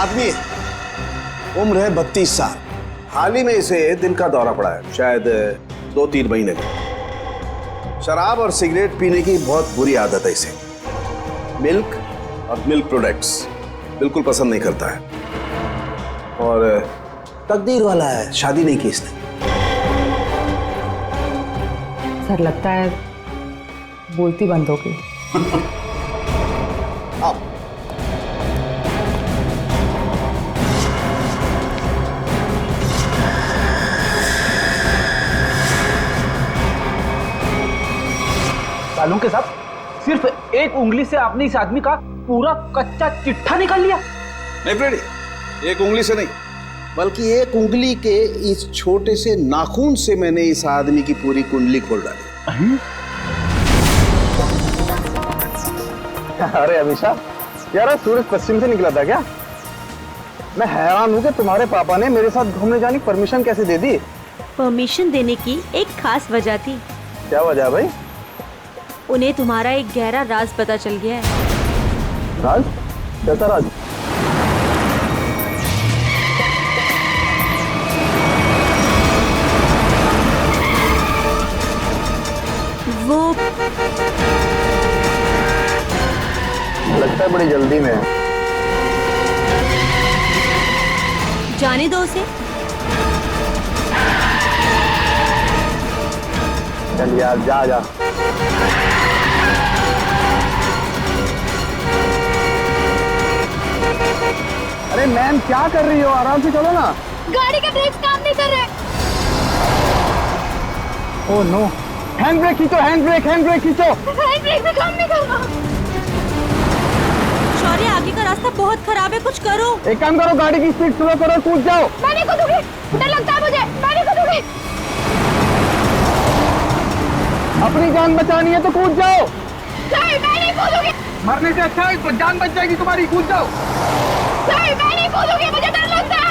आदमी है, उम्र है 32 साल। हाल ही में इसे दिल का दौरा पड़ा है, शायद 2-3 महीने में। शराब और सिगरेट पीने की बहुत बुरी आदत है इसे। मिल्क और मिल्क प्रोडक्ट्स बिल्कुल पसंद नहीं करता है। और तकदीर वाला है, शादी नहीं की इसने। सर लगता है बोलती बंद हो गई। अब सालों के साथ सिर्फ एक उंगली से आपने इस आदमी का पूरा कच्चा चिट्ठा निकाल लिया। नहीं फ्रेडी, एक उंगली से नहीं, बल्कि एक उंगली के इस छोटे से नाखून से मैंने इस आदमी की पूरी कुंडली खोल डाली। अरे अभिषा, यार सूरज पश्चिम से निकला था क्या? मैं हैरान हूँ कि तुम्हारे पापा ने मेरे साथ घूमने जाने की परमिशन कैसे दे दी? परमिशन देने की एक खास वजह थी। क्या वजह है भाई? उन्हें तुम्हारा एक गहरा राज पता चल गया है। राज? कैसा राज? वो लगता है बड़ी जल्दी में है। जाने दो उसे। चल यार, जा जा। अरे मैम, क्या कर रही हो? आराम से चलो ना। गाड़ी के ब्रेक काम नहीं कर रहे। ओह नो, हैंड ब्रेक खींचो, हैंड ब्रेक खींचो। हैंड ब्रेक भी काम नहीं कर रहा। शौर्य, आगे का रास्ता बहुत खराब है, कुछ करो। एक काम करो, गाड़ी की स्पीड स्लो करो, कूद जाओ। मैं नहीं कूदूंगी, डर लगता है मुझे। मैं नहीं कूदूंगी। अपनी जान बचानी है तो कूद जाओ। सर, मैं नहीं कूदूंगी। मरने से अच्छा है, जान बच जाएगी तुम्हारी, कूद जाओ। सर, मैं नहीं कूदूंगी, मुझे डर लगता है।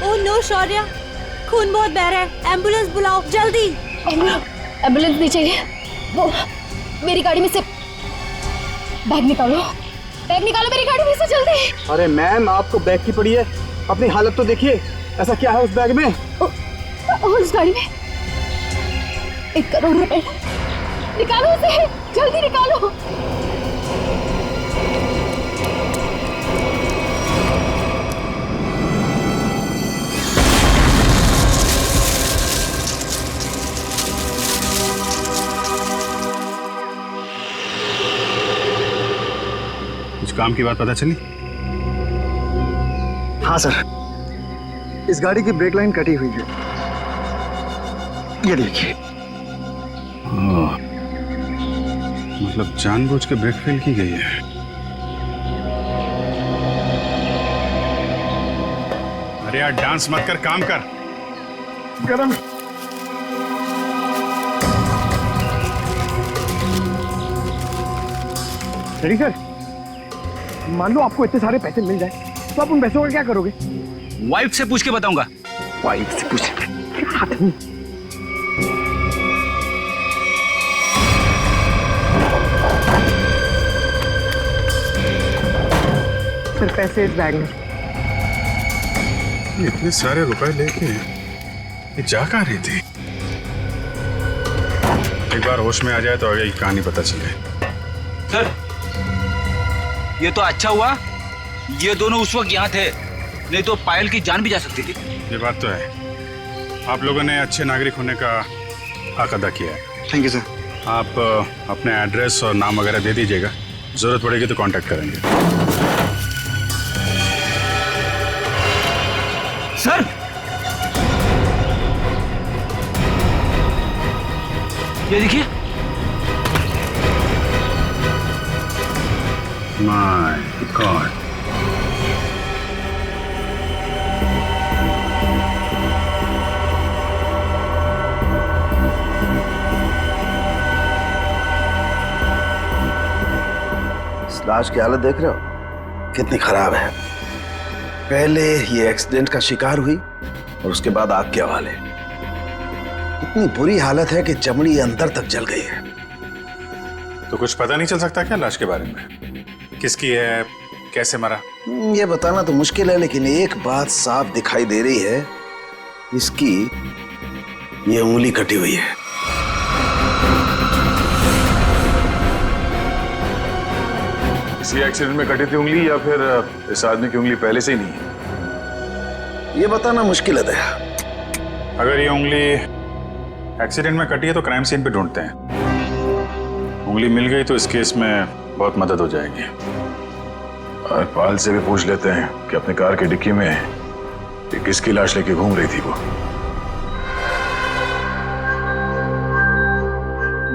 ओह नो शौर्य, खून बहुत बह रहा है, एम्बुलेंस बुलाओ जल्दी। एम्बुलेंस नहीं चाहिए। वो मेरी गाड़ी में से बैग निकालो, बैग निकालो मेरी गाड़ी में से जल्दी। अरे मैम, आपको बैग की पड़ी है, अपनी हालत तो देखिए। ऐसा क्या है उस बैग में? उस गाड़ी में 1 करोड़ रुपए। निकालो उसे, जल्दी निकालो। कुछ काम की बात पता चली? हाँ सर, इस गाड़ी की ब्रेक लाइन कटी हुई है, ये देखिए। मतलब जानबूझ के ब्रेक फेल की गई है। अरे यार, डांस मत कर, काम कर। गरम। रेडी सर, मान लो आपको इतने सारे पैसे मिल जाए तो आप उन पैसों का क्या करोगे? वाइफ से पूछ के बताऊंगा। वाइफ से पूछ। सर, पैसे इस बैग में। इतने सारे रुपए लेके ये जा कहाँ रही थी? एक बार होश में आ जाए तो आगे की कहानी पता चले। सर, ये तो अच्छा हुआ ये दोनों उस वक्त यहाँ थे, नहीं तो पायल की जान भी जा सकती थी। ये बात तो है, आप लोगों ने अच्छे नागरिक होने का हक अदा किया है। Thank you sir. आप अपने एड्रेस और नाम वगैरह दे दीजिएगा, जरूरत पड़ेगी तो कांटेक्ट करेंगे। सर, ये देखिए, माय गॉड। इस लाश की हालत देख रहे हो कितनी खराब है। पहले ये एक्सीडेंट का शिकार हुई और उसके बाद आग के हवाले। इतनी बुरी हालत है कि चमड़ी अंदर तक जल गई है। तो कुछ पता नहीं चल सकता क्या लाश के बारे में? किसकी है, कैसे मरा? ये बताना तो मुश्किल है, लेकिन एक बात साफ दिखाई दे रही है, इसकी ये उंगली कटी हुई है। इसी एक्सीडेंट में कटी थी उंगली या फिर इस आदमी की उंगली पहले से ही नहीं है? ये बताना मुश्किल है दया। अगर ये उंगली एक्सीडेंट में कटी है तो क्राइम सीन पे ढूंढते हैं। उंगली मिल गई तो इस केस में बहुत मदद हो जाएगी। और पाल से भी पूछ लेते हैं कि अपने कार की डिक्की में ये किसकी लाश लेके घूम रही थी वो।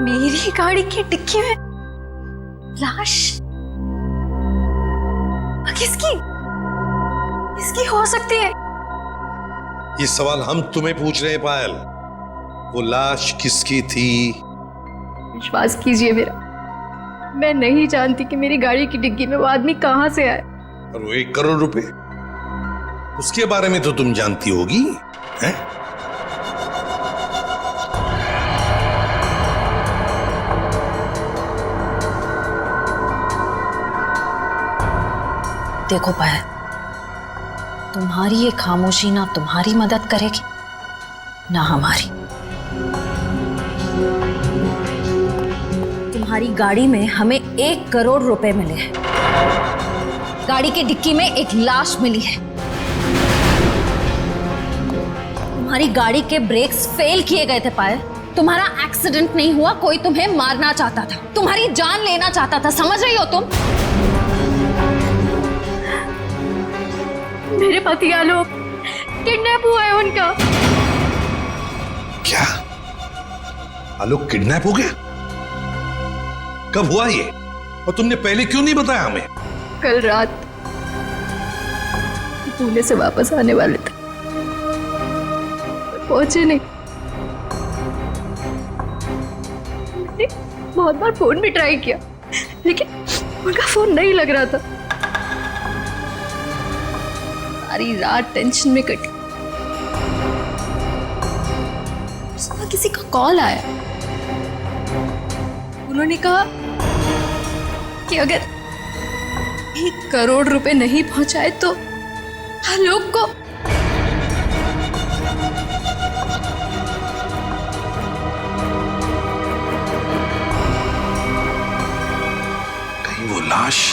मेरी गाड़ी की डिक्की में लाश? किसकी? किसकी हो सकती है? ये सवाल हम तुम्हें पूछ रहे हैं पायल। वो लाश किसकी थी? विश्वास कीजिए मेरा, मैं नहीं जानती कि मेरी गाड़ी की डिग्गी में वो आदमी कहां से आए। और वो 1 करोड़ रुपए, उसके बारे में तो तुम जानती होगी, हैं? देखो पायल, तुम्हारी ये खामोशी ना तुम्हारी मदद करेगी ना हमारी। तुम्हारी गाड़ी में हमें 1 करोड़ रुपए मिले हैं, गाड़ी की डिक्की में एक लाश मिली है। तुम्हारी गाड़ी के ब्रेक्स फेल किए गए थे पायल। तुम्हारा एक्सीडेंट नहीं हुआ, कोई तुम्हें मारना चाहता था, तुम्हारी जान लेना चाहता था, समझ रही हो तुम? मेरे पति आलोक किडनैप हुआ है उनका। क्या आलोक किडनैप हो गया? कब हुआ ये? और तुमने पहले क्यों नहीं बताया हमें? कल रात पुणे से वापस आने वाले थे, पहुंचे नहीं। मैंने बहुत बार फोन भी ट्राई किया, लेकिन उनका फोन नहीं लग रहा था। सारी रात टेंशन में कटी। सुबह किसी का कॉल आया, उन्होंने कहा कि अगर 1 करोड़ रुपए नहीं पहुंचाए तो आलोक को कहीं वो लाश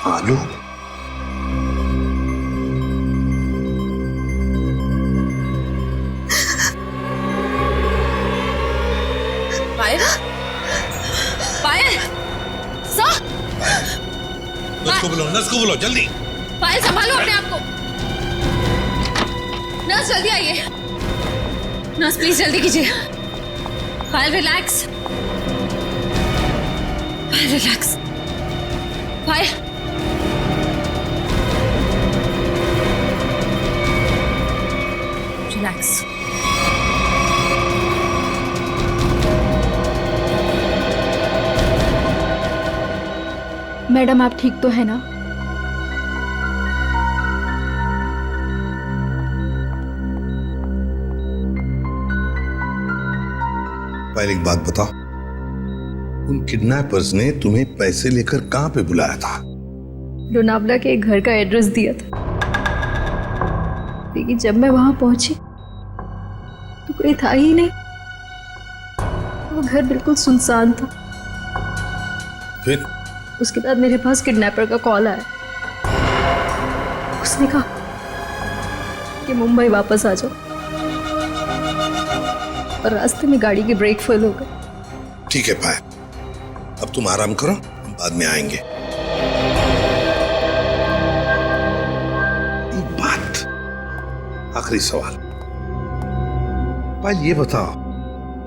आलोक? पायल, पायल, सर, नर्स को बोलो जल्दी। पायल संभालो अपने आप को। नर्स जल्दी आइए। नर्स प्लीज जल्दी कीजिए। पायल रिलैक्स, पायल रिलैक्स, पायल। रिलैक्स। मैडम आप ठीक तो है ना? पायल एक बात बताओ, उन किडनैपर्स ने तुम्हें पैसे लेकर कहां पे बुलाया था? लोनावला के एक घर का एड्रेस दिया था, लेकिन जब मैं वहां पहुंची तो कोई था ही नहीं। वो घर बिल्कुल सुनसान था। फिर उसके बाद मेरे पास किडनैपर का कॉल आया। उसने कहा कि मुंबई वापस आ जाओ, और रास्ते में गाड़ी के ब्रेक फेल हो गए। ठीक है पायल, अब तुम आराम करो, हम बाद में आएंगे। एक बात, आखिरी सवाल। पायल ये बताओ,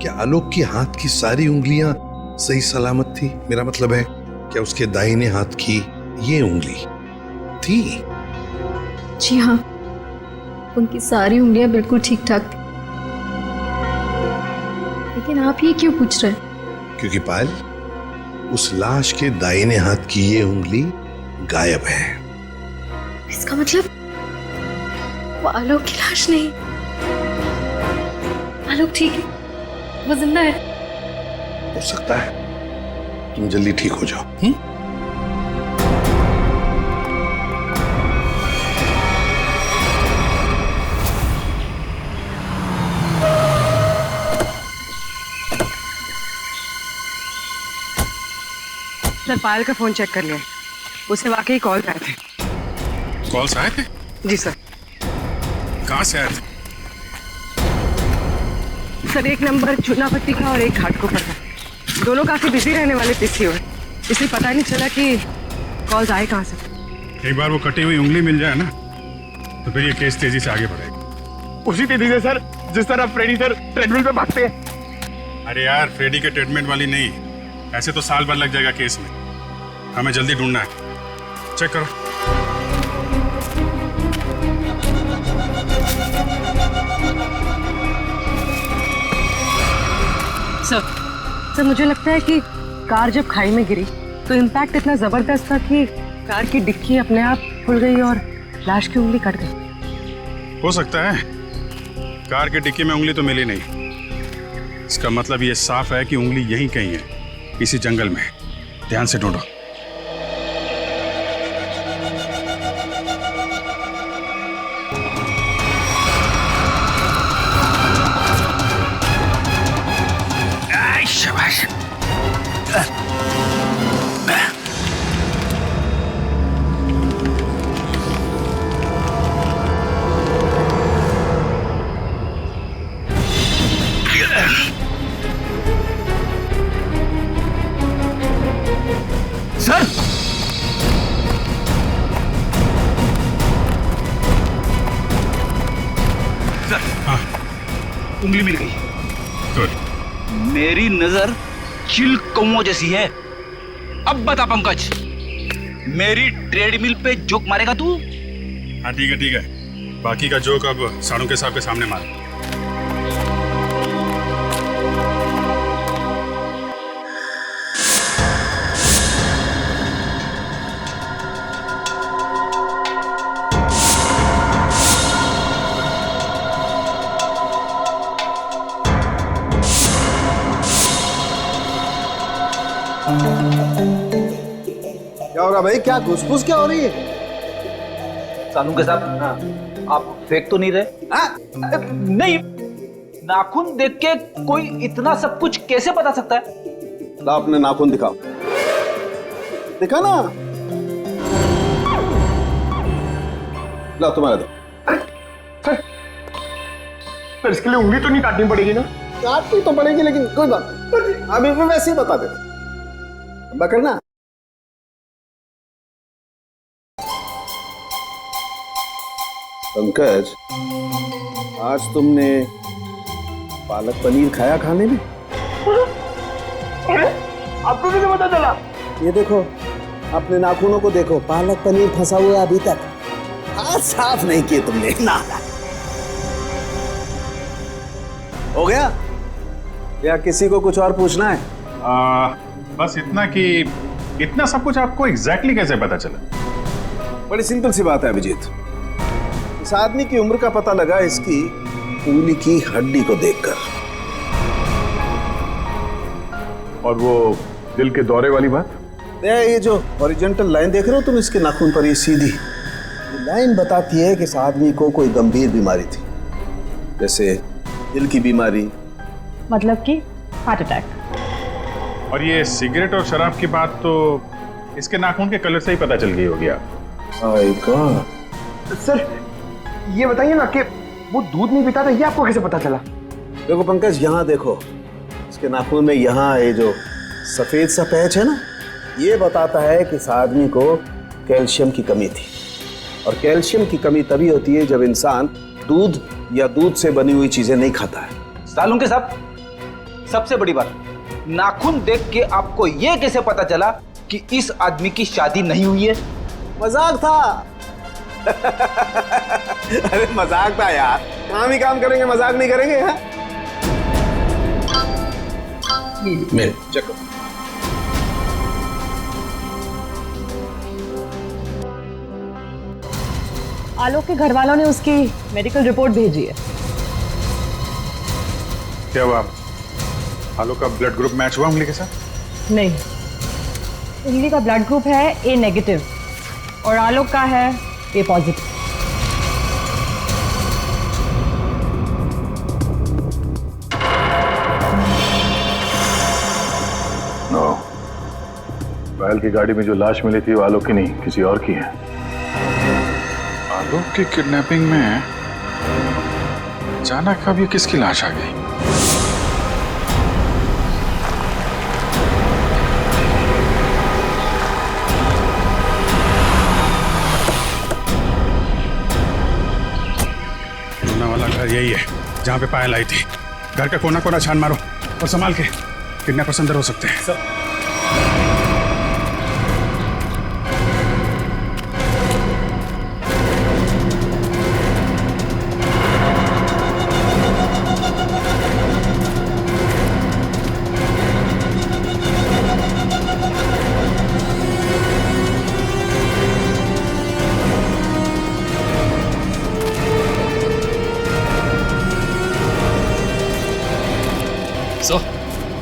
क्या आलोक के हाथ की सारी उंगलियां सही सलामत थी? मेरा मतलब है, क्या उसके दाहिने हाथ की ये उंगली थी। जी हाँ, उनकी सारी उंगलियां बिल्कुल ठीक ठाक थी। लेकिन आप ये क्यों पूछ रहे हैं? क्योंकि पायल, उस लाश के दाहिने हाथ की ये उंगली गायब है। इसका मतलब वो आलोक की लाश नहीं। आलोक ठीक है, वो जिंदा है। हो सकता है तुम जल्दी ठीक हो जाओ। सर, पायल का फोन चेक कर लिया, उसे वाकई कॉल आए थे। कॉल्स आए थे? जी सर। कहाँ से आए थे? सर, एक नंबर चूनापट्टी का और एक घाटकोपर का। दोनों काफी बिजी रहने वाले पीसीओ है, इसलिए पता नहीं चला कि कॉल्स आए कहाँ से। एक बार वो कटी हुई उंगली मिल जाए ना, तो फिर ये केस तेजी से आगे बढ़ेगा। उसी तेजी से सर जिस तरह फ्रेडी सर ट्रेडमिल पे भागते हैं। अरे यार, फ्रेडी के ट्रीटमेंट वाली नहीं, ऐसे तो साल भर लग जाएगा केस में। हमें जल्दी ढूंढना है। चेक करो। सर, मुझे लगता है कि कार जब खाई में गिरी तो इम्पैक्ट इतना जबरदस्त था कि कार की डिक्की अपने आप खुल गई और लाश की उंगली कट गई। हो सकता है। कार के डिक्की में उंगली तो मिली नहीं, इसका मतलब ये साफ है कि उंगली यहीं कहीं है, इसी जंगल में। ध्यान से ढूंढो। शाबाश। सर, हाँ, उंगली मिल गई। गुड। मेरी नजर चिल कौओं जैसी है। अब बता पंकज, मेरी ट्रेडमिल पे जोक मारेगा तू? हाँ ठीक है ठीक है, बाकी का जोक अब साड़ू के साहब के सामने मार। क्या हो रहा भाई? क्या घुसफुस क्या हो रही है? सानू के साथ आप फेंक तो नहीं रहे? नहीं, नाखून देख के कोई इतना सब कुछ कैसे बता सकता है? ला अपने नाखून दिखाओ। दिखा ना। ला तुम्हारा दो। सर, इसके लिए उंगली तो नहीं काटनी पड़ेगी ना? काटनी तो पड़ेगी, लेकिन कोई बात नहीं, अभी भी वैसे ही बता दे। करना पंकज, आज तुमने पालक पनीर खाया खाने में? अरे, आपको कैसे पता चला? ये देखो, अपने नाखूनों को देखो, पालक पनीर फंसा हुआ है अभी तक। हाथ साफ नहीं किए तुमने ना। हो गया या किसी को कुछ और पूछना है? बस इतना कि इतना सब कुछ आपको एग्जैक्टली कैसे पता चला? बड़ी सिंपल सी बात है अभिजीत। इस आदमी की उम्र का पता लगा इसकी उंगली की हड्डी को देखकर। और वो दिल के दौरे वाली बात? ये जो हॉरिजॉन्टल लाइन देख रहे हो तुम इसके नाखून पर, ये सीधी लाइन बताती है कि इस आदमी को कोई गंभीर बीमारी थी, जैसे दिल की बीमारी। मतलब कि हार्ट अटैक। और ये सिगरेट और शराब की बात तो इसके नाखून के कलर से ही पता चल गई होगी। आप सर, ये बताइए ना कि वो दूध नहीं पीता था, ये आपको कैसे पता चला? देखो पंकज, यहाँ देखो, इसके नाखून में यहाँ ये जो सफेद सा पैच है ना, ये बताता है कि इस आदमी को कैल्शियम की कमी थी। और कैल्शियम की कमी तभी होती है जब इंसान दूध या दूध से बनी हुई चीजें नहीं खाता है। सालून के साथ सबसे बड़ी बात, नाखून देख के आपको यह कैसे पता चला कि इस आदमी की शादी नहीं हुई है? मजाक था। अरे मजाक था यार, काम ही काम करेंगे, मजाक नहीं करेंगे। हाँ? मेरे चेक आलोक के घर वालों ने उसकी मेडिकल रिपोर्ट भेजी है। क्या हुआ? आलोक का ब्लड ग्रुप मैच हुआ उंगली के साथ? नहीं, उंगली का ब्लड ग्रुप है ए नेगेटिव और आलोक का है ए पॉजिटिव। नो, पायल की गाड़ी में जो लाश मिली थी वो आलोक की नहीं, किसी और की है। आलोक की किडनैपिंग में अचानक अब ये किसकी लाश आ गई? वाला घर यही है जहां पे पायल आई थी। घर का कोना कोना छान मारो और संभाल के, किडनैपर्स अंदर हो सकते हैं।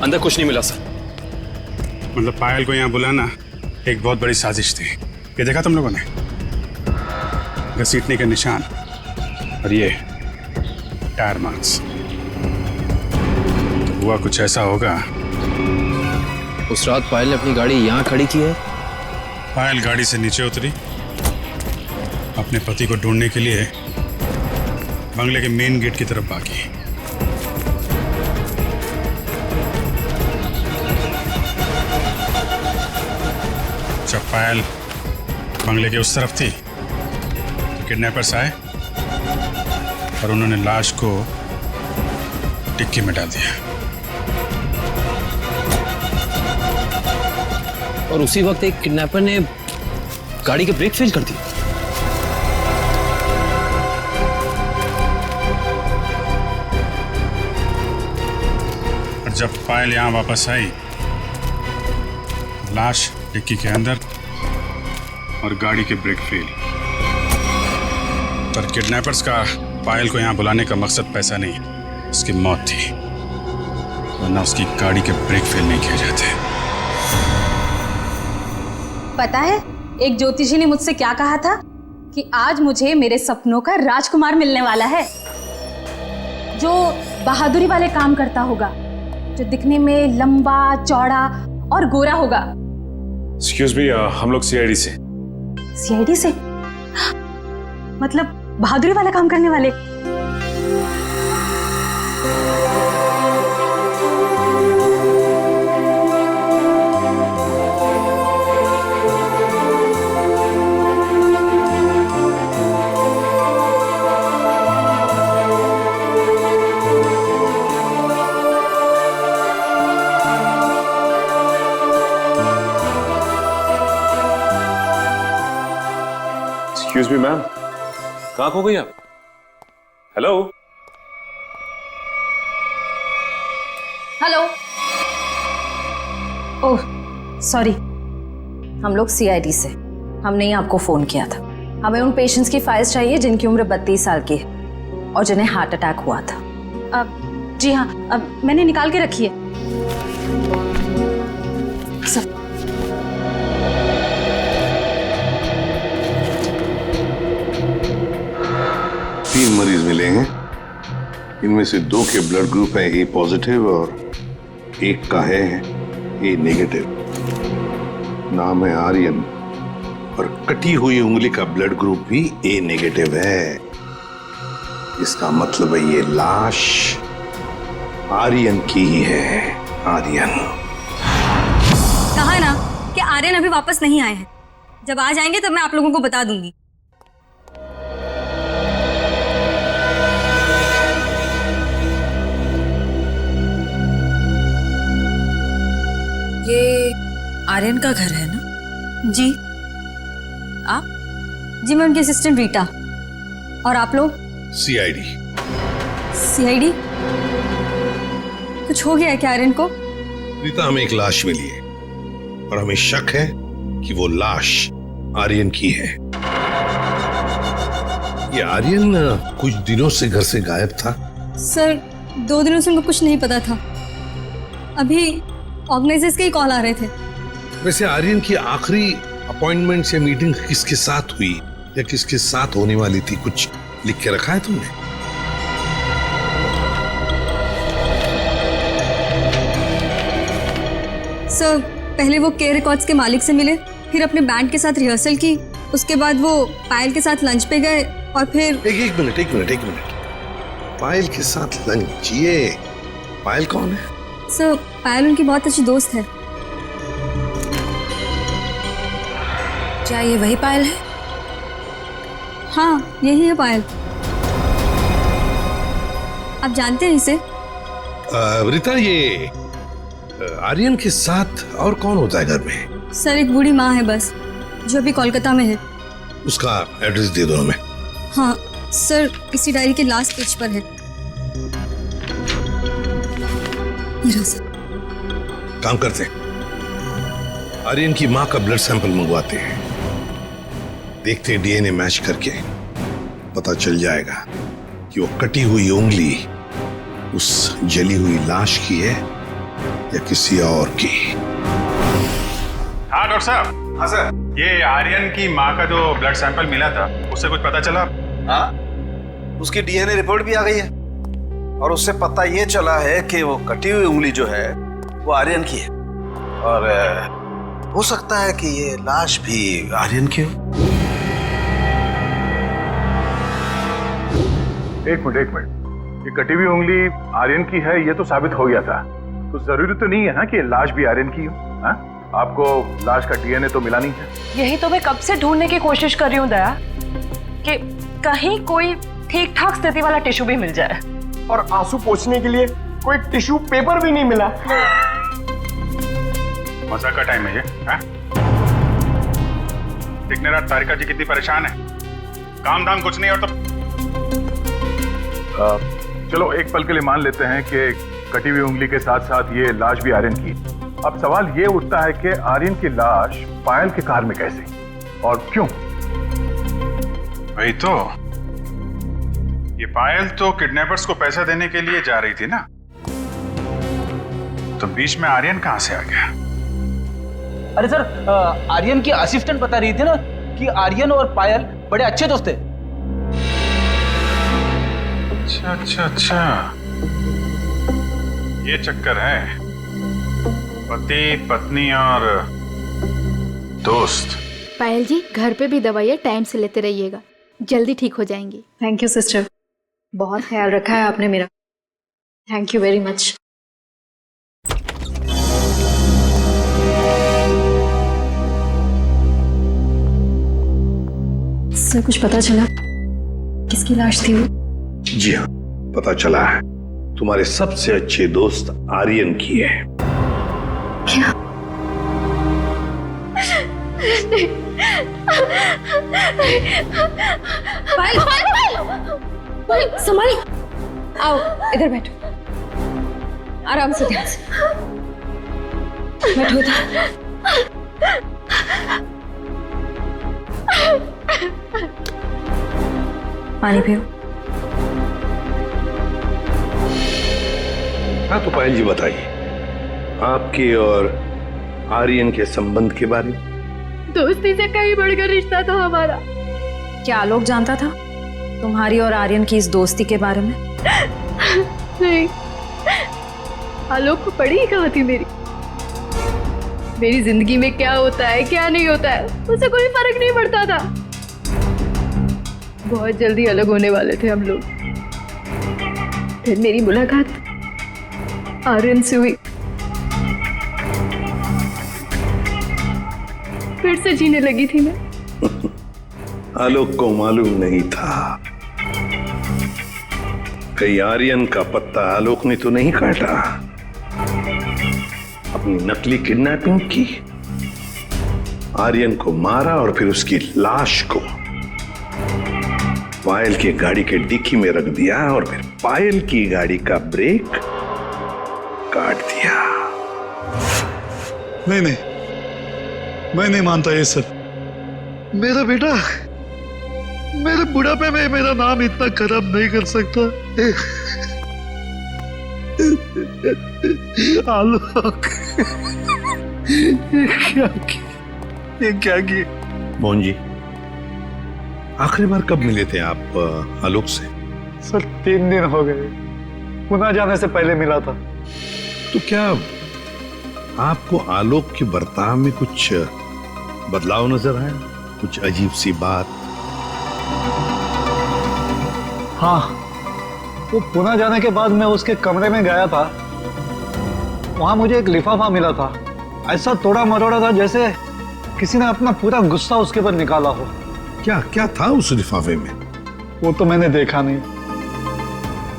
अंदर कुछ नहीं मिला सर। मतलब पायल को यहाँ बुलाना एक बहुत बड़ी साजिश थी। ये देखा तुम लोगों ने? घसीटने के निशान और ये टायर मार्क्स। तो हुआ कुछ ऐसा होगा। उस रात पायल ने अपनी गाड़ी यहाँ खड़ी की है। पायल गाड़ी से नीचे उतरी, अपने पति को ढूंढने के लिए बंगले के मेन गेट की तरफ भागी। जब पायल बंगले के उस तरफ थी तो किडनैपर्स आए और उन्होंने लाश को डिक्की में डाल दिया। और उसी वक्त एक किडनैपर ने गाड़ी के ब्रेक फेल कर दिए। और जब पायल यहाँ वापस आई, लाश डिक्की के अंदर और गाड़ी के ब्रेक फेल। पर किडनैपर्स का पायल को यहाँ बुलाने का मकसद पैसा नहीं, उसकी मौत थी, वरना उसकी गाड़ी के ब्रेक फेल नहीं किए जाते। पता है एक ज्योतिषी ने मुझसे क्या कहा था कि आज मुझे मेरे सपनों का राजकुमार मिलने वाला है, जो बहादुरी वाले काम करता होगा, जो दिखने में लंबा चौड़ा और गोरा होगा। एक्सक्यूज मी, हम लोग सीआईडी से। सीआईडी से? मतलब बहादुरी वाला काम करने वाले? एक्सक्यूज मी मैम, कहाँ खो गई आप? Hello hello. ओह सॉरी, हम लोग सीआईडी से, हमने ही आपको फोन किया था। हमें उन पेशेंट्स की फाइल्स चाहिए जिनकी उम्र 32 साल की है और जिन्हें हार्ट अटैक हुआ था। जी हाँ, मैंने निकाल के रखी है सब। 3 मरीज मिलेंगे, इनमें से 2 के ब्लड ग्रुप है ए पॉजिटिव और एक का है ए नेगेटिव। नाम है आर्यन और कटी हुई उंगली का ब्लड ग्रुप भी ए नेगेटिव है। इसका मतलब है ये लाश आर्यन की ही है। आर्यन कहा ना कि आर्यन अभी वापस नहीं आए हैं। जब आ जाएंगे तब मैं आप लोगों को बता दूंगी। ये आर्यन का घर है ना? जी। आप? जी मैं उनकी असिस्टेंट रीटा। और आप लोग? सीआईडी। सीआईडी? कुछ हो गया है क्या आर्यन को? रीता, हमें एक लाश मिली है और हमें शक है कि वो लाश आर्यन की है। ये आर्यन कुछ दिनों से घर से गायब था। सर 2 दिनों से उनको कुछ नहीं पता था। अभी ऑर्गेनाइजर्स के ही कॉल आ रहे थे। वैसे आर्यन की आखिरी अपॉइंटमेंट या मीटिंग किसके साथ हुई या किसके साथ होने वाली थी, कुछ लिख के रखा है तुमने? सर पहले वो के रिकॉर्ड्स के मालिक से मिले, फिर अपने बैंड के साथ रिहर्सल की, उसके बाद वो पायल के साथ लंच पे गए और फिर एक मिनट। पायल के साथ लंच? ये पायल कौन है? सर पायल उनकी बहुत अच्छी दोस्त है। क्या ये वही पायल है? हाँ यही है पायल। आप जानते हैं इसे? रीता, ये आर्यन के साथ और कौन होता है घर में? सर एक बूढ़ी माँ है बस, जो अभी कोलकाता में है। उसका एड्रेस दे दो हमें। हाँ सर, इसी डायरी के लास्ट पेज पर है। ये रहा सर। काम करते हैं, आर्यन की माँ का ब्लड सैंपल मंगवाते हैं, देखते हैं डीएनए मैच करके पता चल जाएगा कि वो कटी हुई उंगली उस जली हुई लाश की है या किसी और की। हाँ डॉक्टर साहब। हाँ सर। ये आर्यन की माँ का जो ब्लड सैंपल मिला था, उससे कुछ पता चला? हाँ, उसकी डीएनए रिपोर्ट भी आ गई है और उससे पता ये चला है कि वो कटी हुई उंगली जो है वो आर्यन की है और हो सकता है कि ये लाश भी आर्यन की हो। एक मिनट, ये कटी हुई उंगली आर्यन की है ये तो साबित हो गया था, तो जरूरी तो नहीं है ना कि लाश भी आर्यन की हो। हाँ? आपको लाश का डीएनए तो मिला नहीं है। यही तो मैं कब से ढूंढने की कोशिश कर रही हूँ दया, कि कहीं कोई ठीक ठाक स्थिति वाला टिश्यू भी मिल जाए। और आंसू पोंछने के लिए कोई टिश्यू पेपर भी नहीं मिला। मजाक का टाइम है ये? दिखने रात तारिका जी कितनी परेशान है, काम धाम कुछ नहीं और तो चलो एक पल के लिए मान लेते हैं कि कटी हुई उंगली के साथ साथ ये लाश भी आर्यन की। अब सवाल ये उठता है कि आर्यन की लाश पायल के कार में कैसे और क्यों? वही तो, ये पायल तो किडनैपर्स को पैसा देने के लिए जा रही थी ना, तो बीच में आर्यन कहां से आ गया? अरे सर, आर्यन की असिस्टेंट बता रही थी ना कि आर्यन और पायल बड़े अच्छे दोस्त थे। अच्छा, ये चक्कर है, पति पत्नी और दोस्त। पायल जी, घर पे भी दवाइयाँ टाइम से लेते रहिएगा, जल्दी ठीक हो जाएंगी। थैंक यू सिस्टर, बहुत ख्याल रखा है आपने मेरा। Thank you very much. Sir कुछ पता चला किसकी लाश थी वो? जी हाँ, पता चला है, तुम्हारे सबसे अच्छे दोस्त आर्यन की है। क्या? पायल संभालो। आओ इधर बैठो, आराम से, ध्यान से बैठो इधर। पानी पियो। हाँ तो पायल जी बताइए, आपके और आर्यन के संबंध के बारे में। दोस्ती से कहीं बढ़कर रिश्ता था हमारा। क्या आलोक जानता था तुम्हारी और आर्यन की इस दोस्ती के बारे में? नहीं, आलोक को पड़ी ही कहाँ थी मेरी जिंदगी में क्या होता है क्या नहीं होता है उसे कोई फर्क नहीं पड़ता था। बहुत जल्दी अलग होने वाले थे हम लोग, फिर मेरी मुलाकात आर्यन से हुई, फिर से जीने लगी थी मैं। आलोक को मालूम नहीं था कहीं आर्यन का पत्ता आलोक ने तो नहीं काटा, अपनी नकली किडनैपिंग की आर्यन को मारा और फिर उसकी लाश को पायल की गाड़ी के डिक्की में रख दिया और फिर पायल की गाड़ी का ब्रेक काट दिया। नहीं नहीं, मैं नहीं मानता ये सर। मेरा बेटा मेरे बुढ़ापे में मेरा नाम इतना खराब नहीं कर सकता। आलोक, ये क्या किए? मोहन जी, आखिरी बार कब मिले थे आप आलोक से? सर 3 दिन हो गए, पुणे जाने से पहले मिला था। तो क्या आपको आलोक के बर्ताव में कुछ बदलाव नजर आया? कुछ अजीब सी बात? हाँ, वो पुणे जाने के बाद मैं उसके कमरे में गया था। वहां मुझे एक लिफाफा मिला था, ऐसा तोड़ा मरोड़ा था जैसे किसी ने अपना पूरा गुस्सा उसके ऊपर निकाला हो। क्या क्या था उस लिफाफे में? वो तो मैंने देखा नहीं।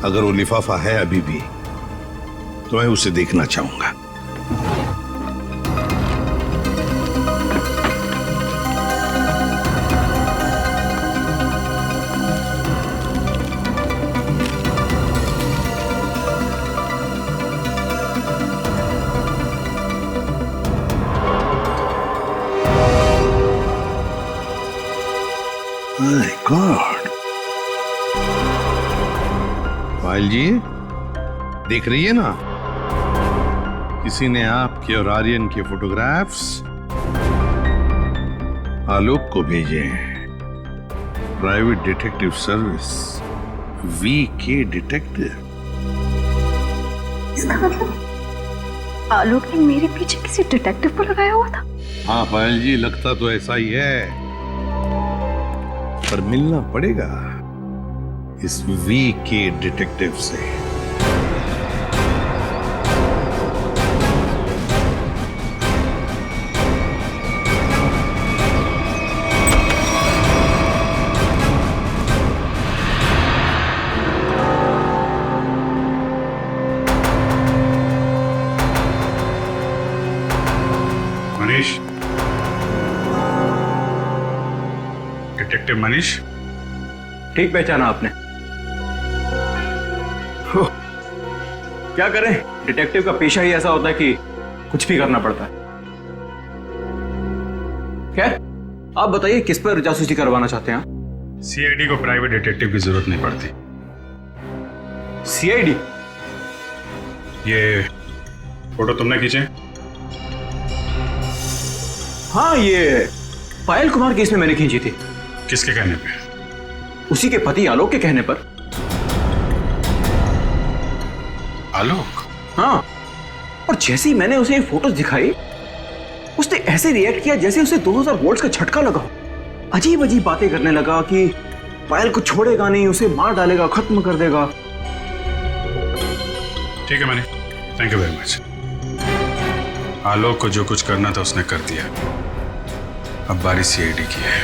अगर वो लिफाफा है अभी भी तो मैं उसे देखना चाहूंगा। My God! पायल जी, देख रही है ना, किसी ने आपके और आर्यन के फोटोग्राफ्स आलोक को भेजे हैं। Private detective service, VK detective. इसका मतलब आलोक ने मेरे पीछे किसी डिटेक्टिव को लगाया हुआ था। हाँ पायल जी, लगता तो ऐसा ही है, पर मिलना पड़ेगा इस VK डिटेक्टिव से। मनीष, डिटेक्टिव मनीष। ठीक पहचाना आपने। क्या करें, डिटेक्टिव का पेशा ही ऐसा होता है कि कुछ भी करना पड़ता है। खैर, आप बताइए किस पर जासूसी करवाना चाहते हैं? CID को प्राइवेट डिटेक्टिव की जरूरत नहीं पड़ती। CID? ये फोटो तुमने खींचे? हाँ, ये पायल कुमार केस में मैंने खींची थी। किसके कहने पे? उसी के पति आलोक के कहने पर। आलोक? हाँ, और जैसे ही मैंने उसे ये फोटोज दिखाई, उसने ऐसे रिएक्ट किया जैसे उसे 2000 वोल्ट्स का झटका लगा हो। अजीब अजीब बातें करने लगा कि पायल को छोड़ेगा नहीं, उसे मार डालेगा, खत्म कर देगा। ठीक है Manish, thank you very much. Alok को जो कुछ करना था उसने कर दिया, अब बारी CID की है।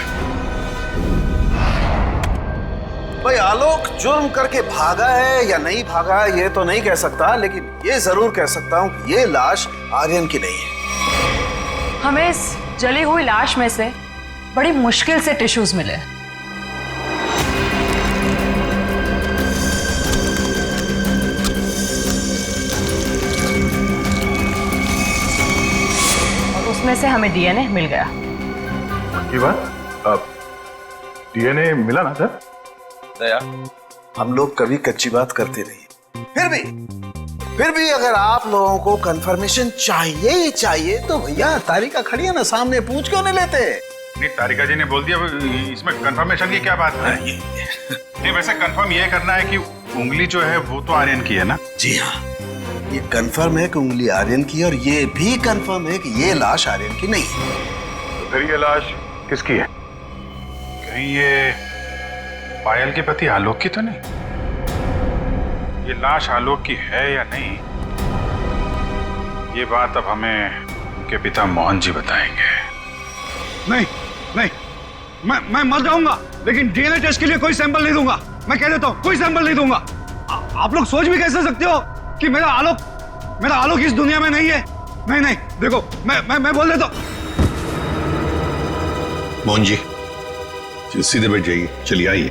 भाई आलोक जुर्म करके भागा है या नहीं भागा है ये तो नहीं कह सकता, लेकिन ये जरूर कह सकता हूं कि ये लाश आर्यन की नहीं है। हमें इस जली हुई लाश में से बड़ी मुश्किल से टिश्यूज मिले। और उसमें से हमें DNA मिल गया। की बात? अब DNA मिला ना सर? दया, हम लोग कभी कच्ची बात करते नहीं। फिर भी अगर आप लोगों को कंफर्मेशन चाहिए ही चाहिए तो भैया तारिका खड़ी है ना सामने, पूछ क्यों नहीं लेते? नहीं, तारिका जी ने बोल दिया, इसमें कंफर्मेशन की क्या बात है? नहीं, वैसे कंफर्म ये करना है कि उंगली जो है वो तो आर्यन की है ना? जी हाँ, ये कंफर्म है कि उंगली आर्यन की है और ये भी कंफर्म है कि ये लाश आर्यन की नहीं है। तो फिर ये लाश किसकी है? कहीं ये पायल के पति आलोक की तो नहीं? ये लाश आलोक की है या नहीं, ये बात अब हमें उनके पिता मोहन जी बताएंगे। नहीं नहीं, मैं मर जाऊंगा लेकिन DNA टेस्ट के लिए कोई सैंपल नहीं दूंगा। मैं कह देता हूं, कोई सैंपल नहीं दूंगा। आप लोग सोच भी कैसे सकते हो कि मेरा आलोक इस दुनिया में नहीं है? नहीं नहीं, देखो मैं बोल देता हूं। मोहन जी सीधे बैठ जाइए, चलिए आइए।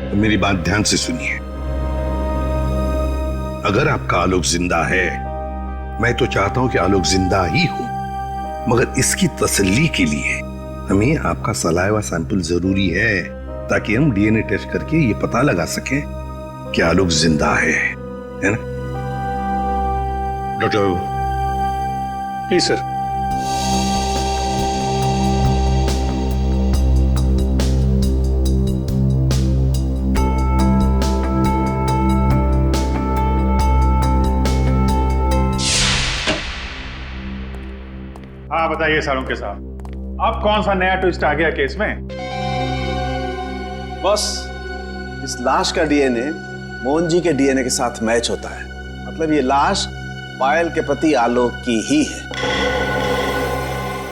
तो मेरी बात ध्यान से सुनिए। अगर आपका आलोक जिंदा है, मैं तो चाहता हूं कि आलोक जिंदा ही हो, मगर इसकी तसल्ली के लिए हमें आपका सलाइवा सैंपल जरूरी है, ताकि हम डीएनए टेस्ट करके ये पता लगा सकें कि आलोक जिंदा है ना? डॉक्टर। Please sir. हाँ बताइए सालुंके साहब, अब कौन सा नया ट्विस्ट आ गया केस में? बस इस लाश का डीएनए मोहन जी के डीएनए के साथ मैच होता है। मतलब ये लाश पायल के पति आलोक की ही है।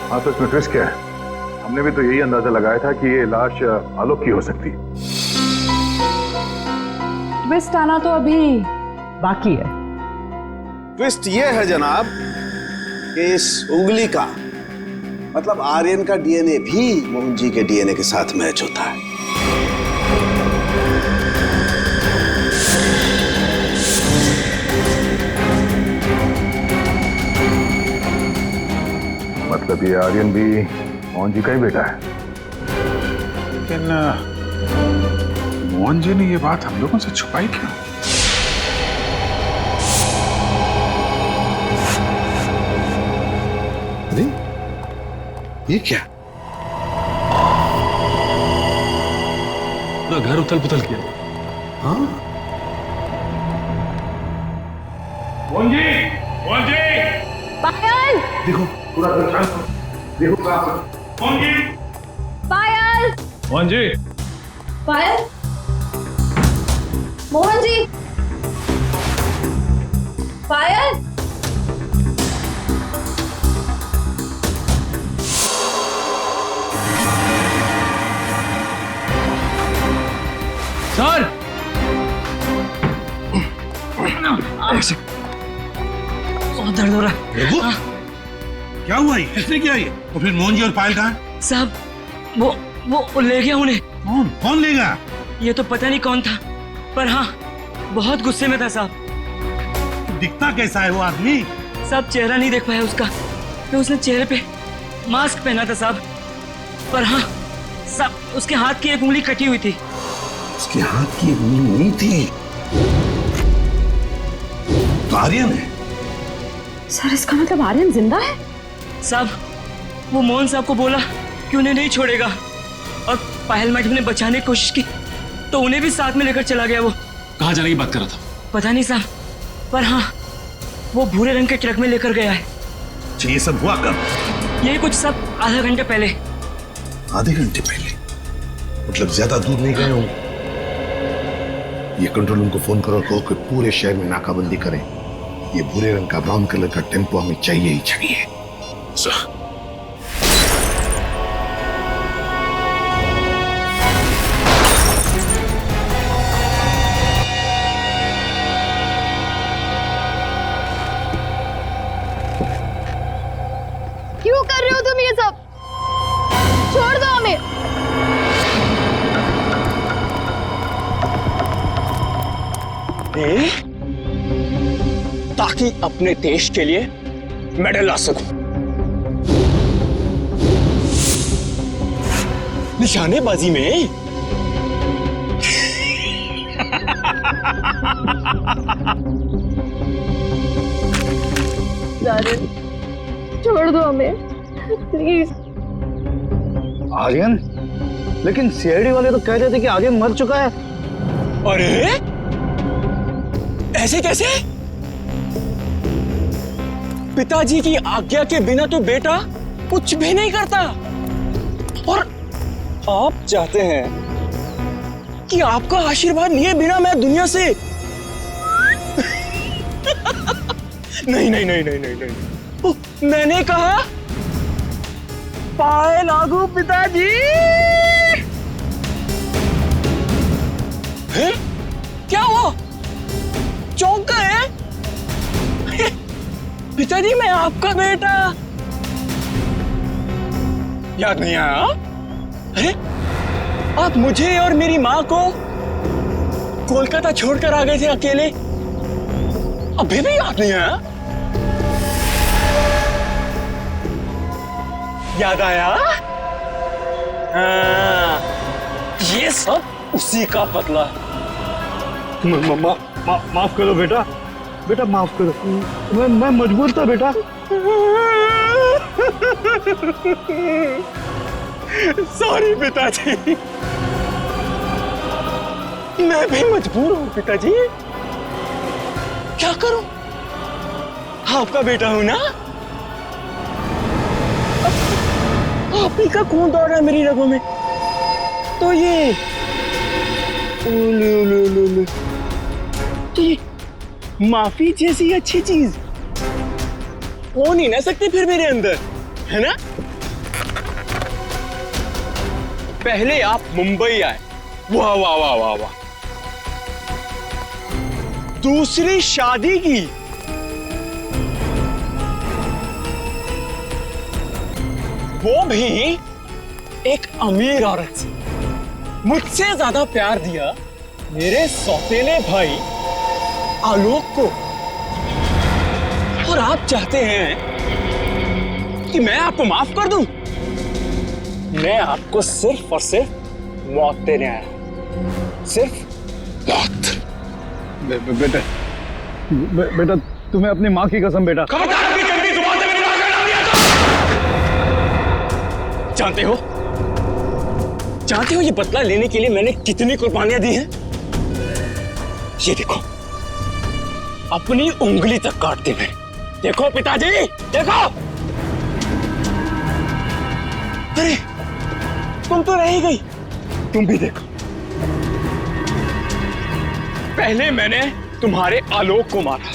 हाँ तो इसमें ट्विस्ट क्या है? हमने भी तो यही अंदाजा लगाया था कि ये लाश आलोक की हो सकती है। ट्विस्ट आना तो अभी बाकी है। ट्विस्ट ये है जनाब कि इस उंगली का मतलब आर्यन का डीएनए भी मोहन जी के डीएनए के साथ मैच होता है। मतलब ये आर्यन भी मोहन जी का ही बेटा है। लेकिन मोहन जी ने ये बात हम लोगों से छुपाई क्यों? अरे ये क्या? पूरा घर उथल पुथल किया। हाँ मोहन जी, मोहन जी, पायल, देखो पूरा घर शांत हो। देखो मोहन जी, पायल, मोहन जी, पायल, मोहन जी, पायल। सर बहुत दर्द हो रहा है। क्या हुआ? किसने किया ये? तो फिर मोहन जी और पायल कहाँ? साहब वो ले गया उन्हें। कौन ले गया? ये तो पता नहीं कौन था, पर हाँ बहुत गुस्से में था साहब। दिखता कैसा है वो आदमी? साहब चेहरा नहीं देख पाया उसका, तो उसने चेहरे पे मास्क पहना था साहब। पर हाँ साहब उसके हाथ की एक उंगली कटी हुई थी। उसके हाथ की उंगली नहीं थी, तो आर्यन है। सर इसका मतलब आर्यन जिंदा है? साहब वो मोहन साहब को बोला कि उन्हें नहीं छोड़ेगा, और पायल मैडम ने बचाने की कोशिश की तो उन्हें भी साथ में लेकर चला गया। वो कहाँ जाने की बात कर रहा था? पता नहीं साहब, पर हाँ वो भूरे रंग के ट्रक में लेकर गया है। ये सब हुआ कब? यही कुछ सब आधा घंटे पहले। आधे घंटे पहले? मतलब ज्यादा दूर नहीं गए होंगे। ये कंट्रोल रूम को फोन करो, कहो कि पूरे शहर में नाकाबंदी करें। ये भूरे रंग का ब्राउन कलर का टेम्पो हमें चाहिए ही चाहिए। क्यों कर रहे हो तुम ये सब? छोड़ दो हमें। ताकि अपने देश के लिए मेडल ला सकूं। निशानेबाजी में छोड़ दो हमें प्लीज। आर्यन? लेकिन सीआईडी वाले तो कह रहे थे कि आर्यन मर चुका है। अरे ऐसे कैसे? पिताजी की आज्ञा के बिना तो बेटा कुछ भी नहीं करता, और आप चाहते हैं कि आपका आशीर्वाद लिए बिना मैं दुनिया से नहीं नहीं नहीं नहीं नहीं नहीं, मैंने कहा पाए लागू पिताजी। है? क्या हुआ? चौंक गए? पिताजी मैं आपका बेटा। याद नहीं आया? अरे आप मुझे और मेरी माँ को कोलकाता छोड़कर आ गए थे अकेले, अभी भी याद नहीं आया? याद आया? हाँ, ये सब उसी का बदला है। माफ करो बेटा, बेटा माफ करो, मैं मजबूर था बेटा। सॉरी पिताजी, मैं भी मजबूर हूँ पिताजी, क्या करूं? आपका बेटा हूं ना, आप ही का खून दौड़ रहा है मेरी रगों में, तो ये तो ये माफी जैसी अच्छी चीज हो नहीं ना सकती फिर मेरे अंदर, है ना? पहले आप मुंबई आए, वाह वाह वाह वाह वाह, दूसरी शादी की, वो भी एक अमीर औरत से। मुझसे ज्यादा प्यार दिया मेरे सौतेले भाई आलोक को, और आप चाहते हैं कि मैं आपको माफ कर दूं? मैं आपको सिर्फ और सिर्फ मौत देने आया, सिर्फ मौत। बेटा बेटा, तुम्हें अपनी माँ की कसम बेटा। खबरदार अपनी गंदी जुबान से मेरी मां का नाम लिया तो। जानते हो ये बदला लेने के लिए मैंने कितनी कुर्बानियां दी हैं? ये देखो, अपनी उंगली तक काट दी मैंने। देखो पिताजी, देखो। अरे तुम तो रह ही गई, तुम भी देखो। पहले मैंने तुम्हारे आलोक को मारा,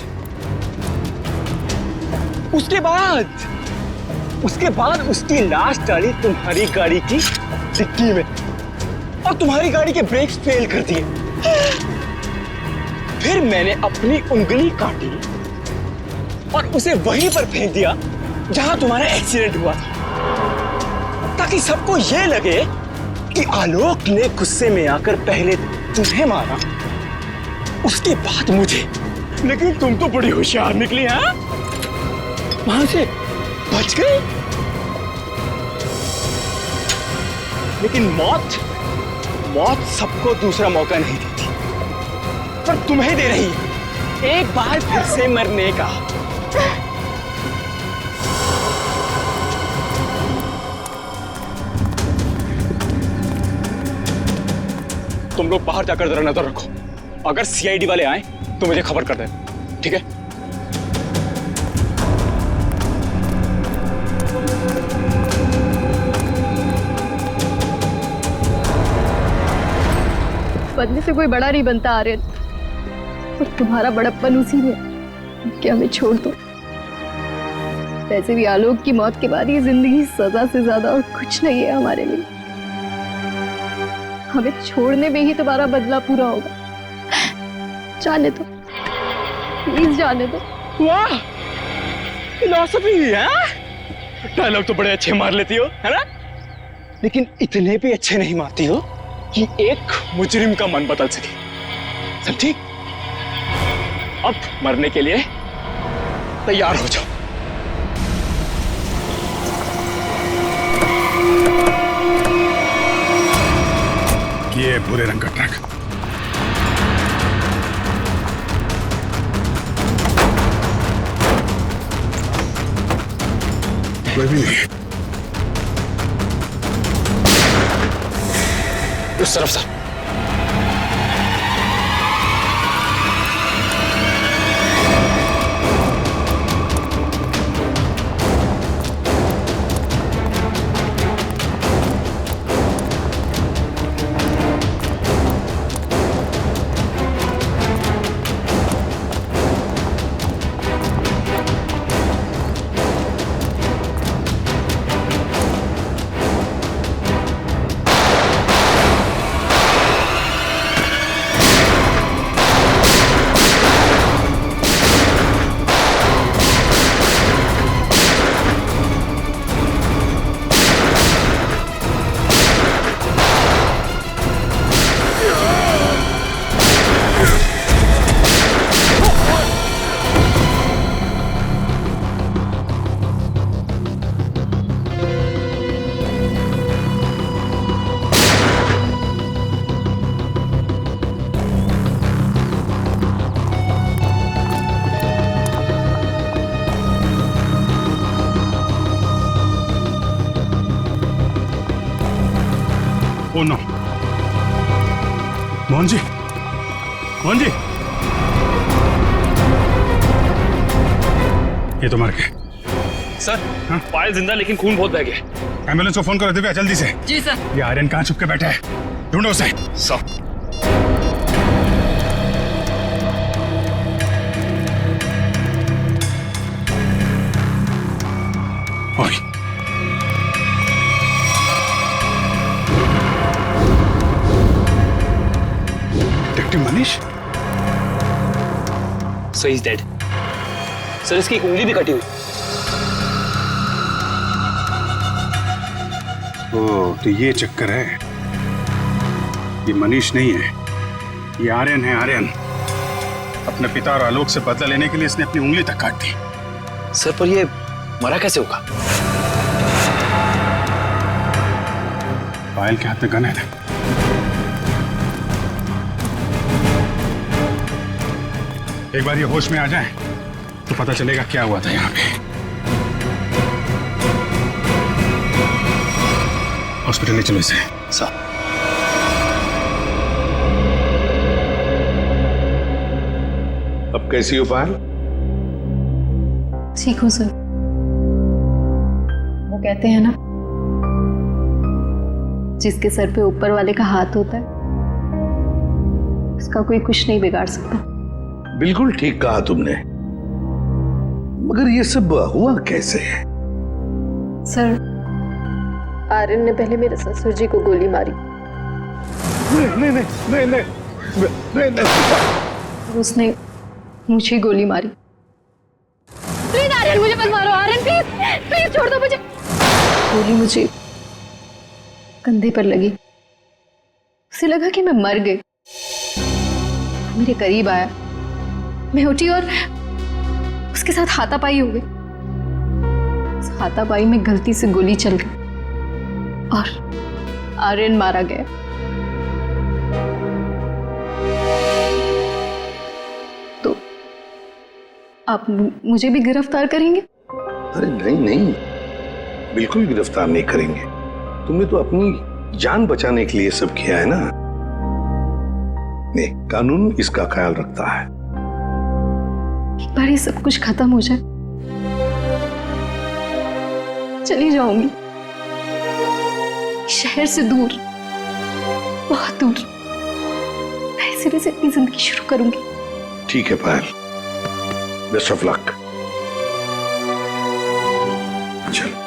उसके बाद उसकी लाश डाली तुम्हारी गाड़ी की डिक्की में, और तुम्हारी गाड़ी के ब्रेक्स फेल कर दिए। फिर मैंने अपनी उंगली काटी और उसे वहीं पर फेंक दिया जहां तुम्हारा एक्सीडेंट हुआ था, ताकि सबको यह लगे कि आलोक ने गुस्से में आकर पहले तुम्हें मारा, उसके बाद मुझे। लेकिन तुम तो बड़ी होशियार निकली, हाँ? वहां से बच गई। लेकिन मौत सबको दूसरा मौका नहीं देती, पर तुम्हें दे रही है एक बार फिर से मरने का। तुम लोग बाहर जाकर जरा नजर रखो, अगर सीआईडी वाले आए तो मुझे खबर कर देना, ठीक है? बदले से कोई बड़ा नहीं बनता आर्यन, और तुम्हारा बड़प्पन उसी में कि हमें छोड़ दो। वैसे भी आलोक की मौत के बाद ये जिंदगी सजा से ज्यादा और कुछ नहीं है हमारे लिए। हमें छोड़ने में ही तुम्हारा बदला पूरा होगा। जाने दो, प्लीज जाने दो। वाह, फिलॉसफी है। डायलॉग तो बड़े अच्छे मार लेती हो, है ना? लेकिन इतने भी अच्छे नहीं मारती हो कि एक मुजरिम का मन बदल सके, समझी? अब मरने के लिए तैयार हो जाओ। ये भूरे रंग का ट्रक। कोई भी नहीं। उस तरफ से। ओ नो, मोहन जी, मोहन जी, ये तो मर गए। सर, पायल जिंदा लेकिन खून बहुत बह गया। एम्बुलेंस को फोन करो दिव्या, जल्दी से। जी सर। ये आर्यन कहाँ छुप के बैठा है, ढूंढो उसे। सर। ओए, detective Manish. Sir, is dead. Sir, इसकी एक उंगली भी कटी हुई। ओ, तो ये चक्कर है। ये मनीष नहीं है, ये आर्यन है, आर्यन। अपने पिता और आलोक से बदला लेने के लिए इसने अपनी उंगली तक काट दी। सर, पर ये मरा कैसे होगा? पायल के हाथ में गन है ना। एक बार ये होश में आ जाए तो पता चलेगा क्या हुआ था यहाँ पे। हॉस्पिटल ले चलो इसे। सर। अब कैसी हो पायल? ठीक हूँ सर। वो कहते हैं ना, जिसके सर पे ऊपर वाले का हाथ होता है उसका कोई कुछ नहीं बिगाड़ सकता। बिल्कुल ठीक कहा तुमने, मगर ये सब हुआ कैसे? सर, आर्यन ने पहले मेरे ससुर जी को गोली मारी। नहीं नहीं नहीं नहीं नहीं नहीं, नहीं। उसने मुझे गोली मारी। प्लीज आर्यन, मुझे मत मारो आर्यन, प्लीज प्लीज छोड़ दो मुझे। गोली मुझे कंधे पर लगी। उसे लगा कि मैं मर गई। मेरे करीब आया, मैं उठी और उसके साथ हाथापाई हो गई। उस हाथापाई में गलती से गोली चल गई और आर्यन मारा गया। तो आप मुझे भी गिरफ्तार करेंगे? अरे नहीं नहीं, बिल्कुल गिरफ्तार नहीं करेंगे। तुमने तो अपनी जान बचाने के लिए सब किया है ना। नहीं, कानून इसका ख्याल रखता है। एक बार ये सब कुछ खत्म हो जाए, चली जाऊंगी शहर से दूर, बहुत दूर। नए सिरे से अपनी जिंदगी शुरू करूंगी। ठीक है पायल, बेस्ट ऑफ लक। चलो।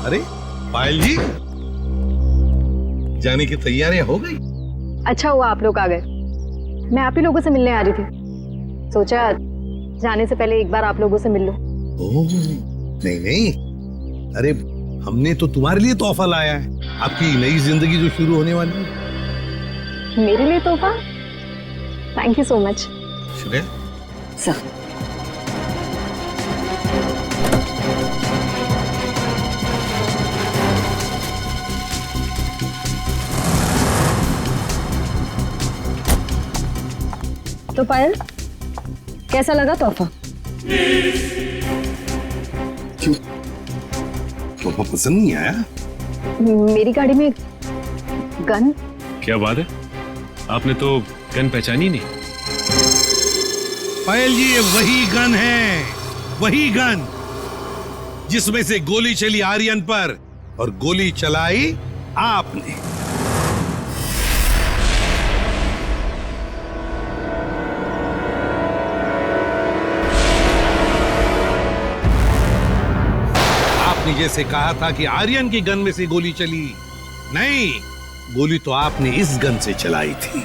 अरे पायल जी, जाने की तैयारियां हो गई? अच्छा हुआ आप लोग आ गए। मैं आप ही लोगों से मिलने आ रही थी। सोचा जाने से पहले एक बार आप लोगों से मिल लो। ओह, नहीं नहीं, अरे हमने तो तुम्हारे लिए तोहफा लाया है, आपकी नई जिंदगी जो शुरू होने वाली है। मेरे लिए तोहफा? Thank you so much. Shreya sir, तो पायल, कैसा लगा तोहफा? क्यों, तोहफा पसंद नहीं आया? मेरी गाड़ी में गन। क्या बात है, आपने तो गन पहचानी नहीं। पायल जी, ये वही गन है, वही गन जिसमें से गोली चली आर्यन पर और गोली चलाई आपने। आपने जैसे कहा था कि आर्यन की गन में से गोली चली, नहीं, गोली तो आपने इस गन से चलाई थी।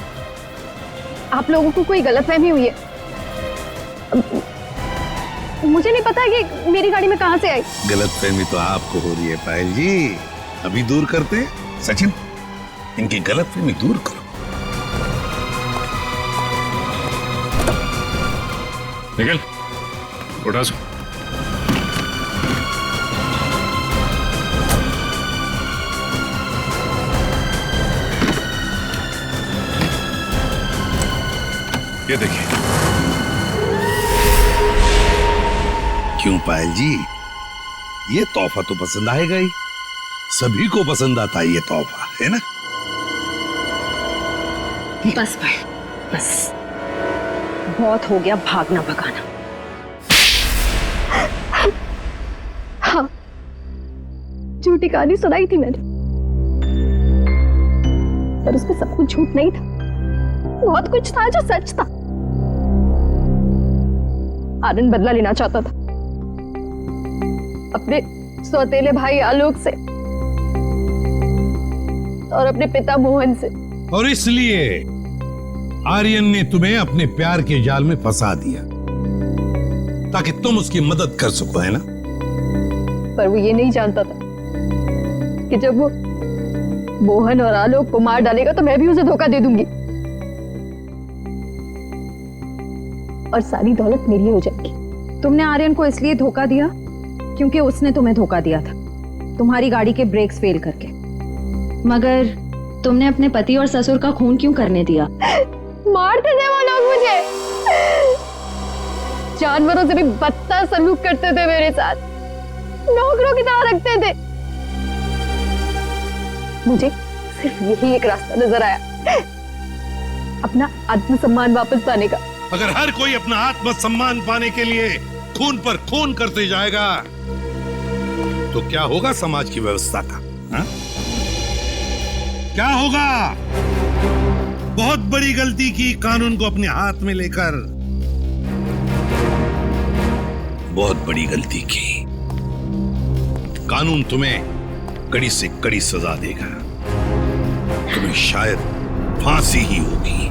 आप लोगों को कोई गलतफहमी हुई है। मुझे नहीं पता कि मेरी गाड़ी में कहां से आई। गलतफहमी तो आपको हो रही है पायल जी, अभी दूर करते हैं। सचिन, इनकी गलतफहमी दूर करो। निकल, उठा सो। ये देखिए। क्यों पायल जी, ये तोहफा तो पसंद आएगा ही, सभी को पसंद आता है ये तोहफा, है ना? बस भाई, बस बहुत हो गया भागना भगाना। हाँ, झूठी कहानी सुनाई थी मैंने, पर उसमें सब कुछ झूठ नहीं था। बहुत कुछ था जो सच था। आर्यन बदला लेना चाहता था अपने सौतेले भाई आलोक से और अपने पिता मोहन से, और इसलिए आर्यन ने तुम्हें अपने प्यार के जाल में फंसा दिया ताकि तुम उसकी मदद कर सको, है ना? पर वो ये नहीं जानता था कि जब वो मोहन और आलोक को मार डालेगा तो मैं भी उसे धोखा दे दूंगी और सारी दौलत मेरी हो जाएगी। तुमने आर्यन को इसलिए धोखा दिया क्योंकि उसने तुम्हें धोखा दिया था, तुम्हारी गाड़ी के ब्रेक्स फेल करके। मगर तुमने अपने पति और ससुर का खून क्यों करने दिया? मारते थे वो लोग मुझे, जानवरों से भी बदतर सलूक करते थे मेरे साथ, नौकरों की तरह रखते थे। मुझे सिर्फ यही एक रास्ता नजर आया, अपना आत्मसम्मान वापस पाने का। अगर हर कोई अपना आत्मसम्मान पाने के लिए खून पर खून करते जाएगा तो क्या होगा समाज की व्यवस्था का? हा? क्या होगा? बहुत बड़ी गलती की कानून को अपने हाथ में लेकर, बहुत बड़ी गलती की। कानून तुम्हें कड़ी से कड़ी सजा देगा, तुम्हें शायद फांसी ही होगी।